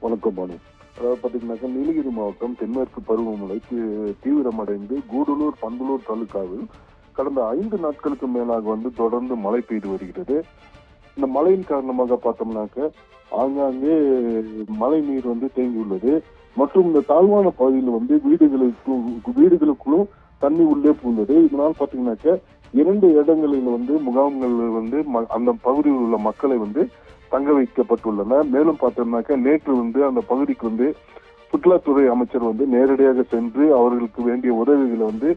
வணக்கம் பானு. அதாவது பாத்தீங்கன்னாக்கா நீலகிரி மாவட்டம் தென்மேற்கு பருவமழை தீவிரமடைந்து கூடலூர் பந்தலூர் தாலுகாவில் கடந்த 5 நாட்களுக்கு மேலாக தொடர்ந்து மழை பெய்து வருகிறது. இந்த மழையின் காரணமாக பார்த்தோம்னாக்க ஆங்காங்கே மழை நீர் தேங்கியுள்ளது. மற்றும் இந்த தாழ்வான பகுதியில் வீடுகளுக்குள்ளும் தண்ணி உள்ளே புகுந்தது. இதனால் பாத்தீங்கன்னாக்க 2 இடங்களில் முகாம்கள் அந்த பகுதியில் உள்ள மக்களை தங்க வைக்கப்பட்டுள்ளன. மேலும் பார்த்தோம்னாக்க நேற்று அந்த பகுதிக்கு சுற்றுலாத்துறை அமைச்சர் நேரடியாக சென்று அவர்களுக்கு வேண்டிய உதவிகளை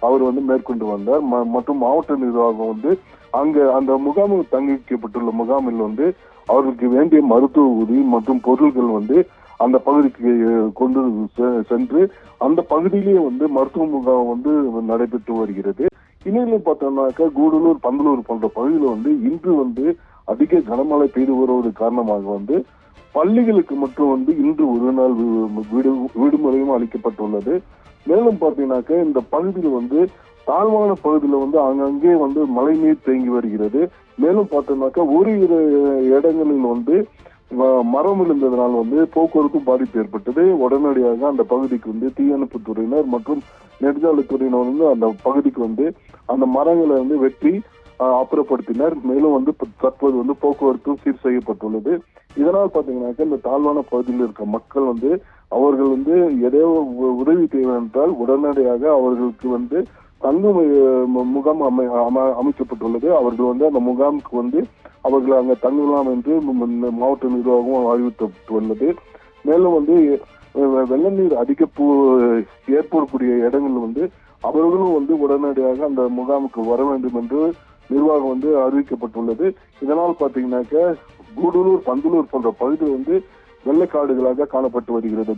அவர் மேற்கொண்டு வந்தார். மற்றும் மாவட்ட நிர்வாகம் அங்க அந்த முகாமில் தங்க வைக்கப்பட்டுள்ள முகாமில் அவர்களுக்கு வேண்டிய மருத்துவ உதவி மற்றும் பொருள்கள் அந்த பகுதிக்கு கொண்டு சென்று அந்த பகுதியிலேயே மருத்துவ முகாம் நடைபெற்று வருகிறது. இந்நிலையில் பார்த்தோம்னாக்க கூடலூர் பந்தலூர் போன்ற பகுதியில் இன்று அதிக கனமழை பெய்து வருவது காரணமாக பள்ளிகளுக்கு மட்டும் இன்று ஒரு நாள் விடுமுறையும் அளிக்கப்பட்டுள்ளது. மேலும் பாத்தீங்கன்னாக்க இந்த பகுதியில் தாழ்வான பகுதியில் அங்கங்கே மழை நீர் தேங்கி வருகிறது. மேலும் பார்த்தோம்னாக்க ஒரு இடங்களில் மரம் விழுந்ததனால் போக்குவரத்து பாதிப்பு ஏற்பட்டது. உடனடியாக அந்த பகுதிக்கு தீயணைப்பு துறையினர் மற்றும் நெடுஞ்சாலைத்துறையினர் அந்த பகுதிக்கு அந்த மரங்களை வெட்டி அப்புறப்படுத்தினர். மேலும் தற்போது போக்குவரத்து சீர் செய்யப்பட்டுள்ளது. இதனால் பாத்தீங்கன்னாக்க இந்த தாழ்வான பகுதியில் இருக்க மக்கள் அவர்கள் ஏதோ உதவி தேவை என்றால் உடனடியாக அவர்களுக்கு தங்கும் முகாம் அமைக்கப்பட்டுள்ளது. அவர்கள் அந்த முகாமுக்கு அவர்கள் அங்க தங்கலாம் என்று மாவட்ட நிர்வாகம் அறிவிக்கப்பட்டுள்ளது. மேலும் வெள்ள நீர் அதிக ஏற்படக்கூடிய இடங்கள் அவர்களும் உடனடியாக அந்த முகாமுக்கு வர வேண்டும் என்று நிர்வாகம் அறிவிக்கப்பட்டுள்ளது. இதனால் பாத்தீங்கன்னாக்க கூடலூர் பந்தலூர் போன்ற பகுதி வெள்ளக்காடுகளாக காணப்பட்டு வருகிறது.